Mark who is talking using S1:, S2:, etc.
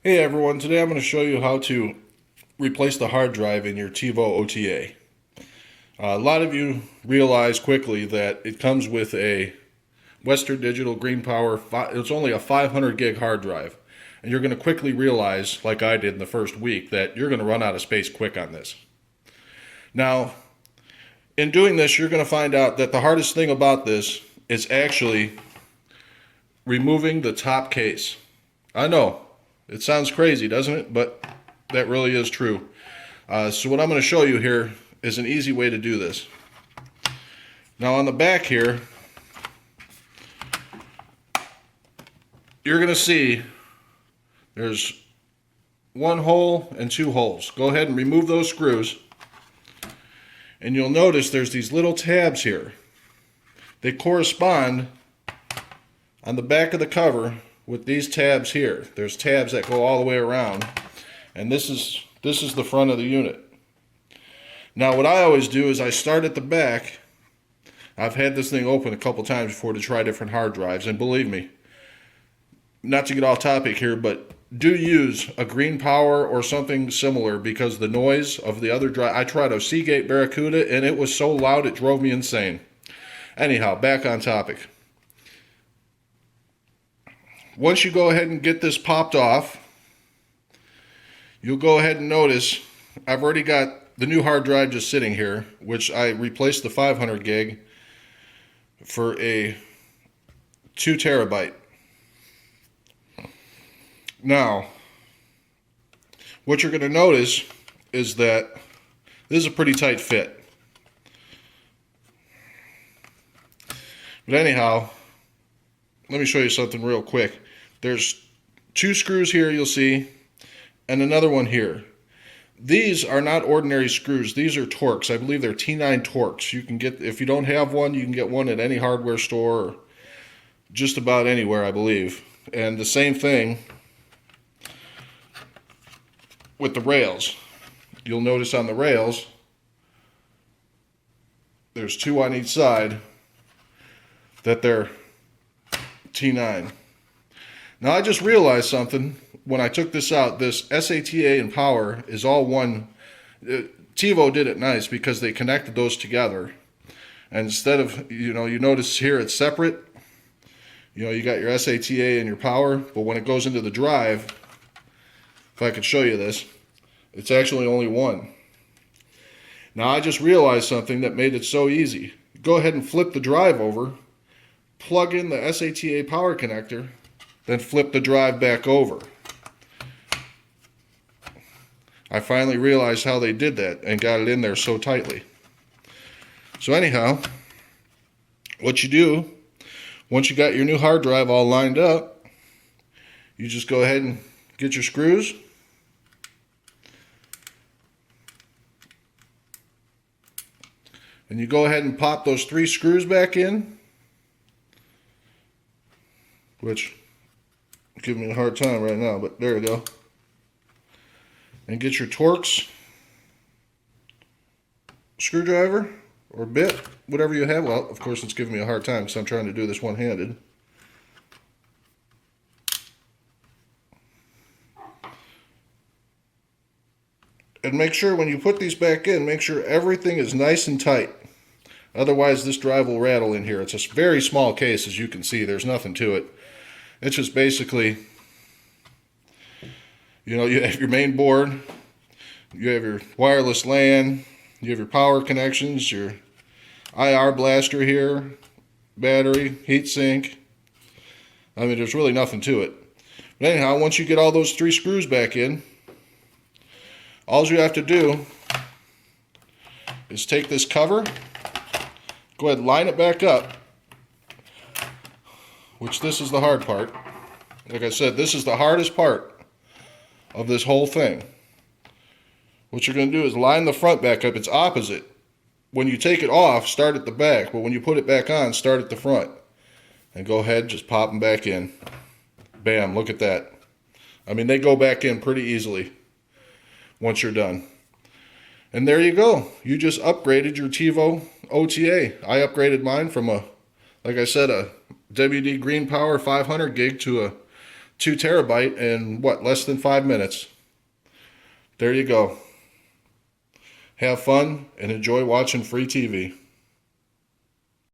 S1: Hey everyone, today I'm going to show you how to replace the hard drive in your TiVo OTA. A lot of you realize quickly that it comes with a Western Digital Green Power, it's only a 500 gig hard drive. And you're going to quickly realize, like I did in the first week, that you're going to run out of space quick on this. Now, in doing this, you're going to find out that the hardest thing about this is actually removing the top case. I know. It sounds crazy, doesn't it? But that really is true. So what I'm going to show you here is an easy way to do this. Now on the back here, you're going to see there's one hole and two holes. Go ahead and remove those screws. And you'll notice there's these little tabs here. They correspond on the back of the cover with these tabs here. There's tabs that go all the way around, and this is the front of the unit. Now what I always do is I start at the back. I've had this thing open a couple times before to try different hard drives, and believe me, not to get off topic here, but do use a Green Power or something similar, because the noise of the other drive, I tried a Seagate Barracuda and it was so loud it drove me insane. Anyhow, back on topic. Once you go ahead and get this popped off, you'll go ahead and notice I've already got the new hard drive just sitting here, which I replaced the 500 gig for a 2 terabyte. Now, what you're going to notice is that this is a pretty tight fit. But anyhow, let me show you something real quick. There's 2 screws here you'll see, and another one here. These are not ordinary screws. These are Torx. I believe they're T9 Torx. You can get, if you don't have one, you can get one at any hardware store or just about anywhere, I believe. And the same thing with the rails. You'll notice on the rails, there's 2 on each side that they're T9. Now I just realized something when I took this out. This SATA and power is all one. TiVo did it nice because they connected those together. And instead of, you notice here it's separate. You got your SATA and your power, but when it goes into the drive, if I could show you this, it's actually only one. Now I just realized something that made it so easy. Go ahead and flip the drive over, plug in the SATA power connector, then flip the drive back over. I finally realized how they did that and got it in there so tightly. So anyhow, what you do, once you got your new hard drive all lined up, you just go ahead and get your screws. And you go ahead and pop those 3 screws back in, which give me a hard time right now, but there we go. And get your Torx screwdriver or bit, whatever you have. Well, of course it's giving me a hard time because I'm trying to do this one-handed. And make sure when you put these back in, make sure everything is nice and tight. Otherwise this drive will rattle in here. It's a very small case, as you can see. There's nothing to it. It's just basically, you have your main board, you have your wireless LAN, you have your power connections, your IR blaster here, battery, heatsink. I mean, there's really nothing to it. But anyhow, once you get all those 3 screws back in, all you have to do is take this cover, go ahead and line it back up, which this is the hard part. Like I said, this is the hardest part of this whole thing. What you're going to do is line the front back up. It's opposite. When you take it off, start at the back, but when you put it back on, start at the front. And go ahead, just pop them back in. Bam, look at that. I mean, they go back in pretty easily once you're done. And there you go. You just upgraded your TiVo OTA. I upgraded mine from like I said, a WD Green Power 500 gig to a 2 terabyte in what, less than 5 minutes. There you go. Have fun and enjoy watching free TV.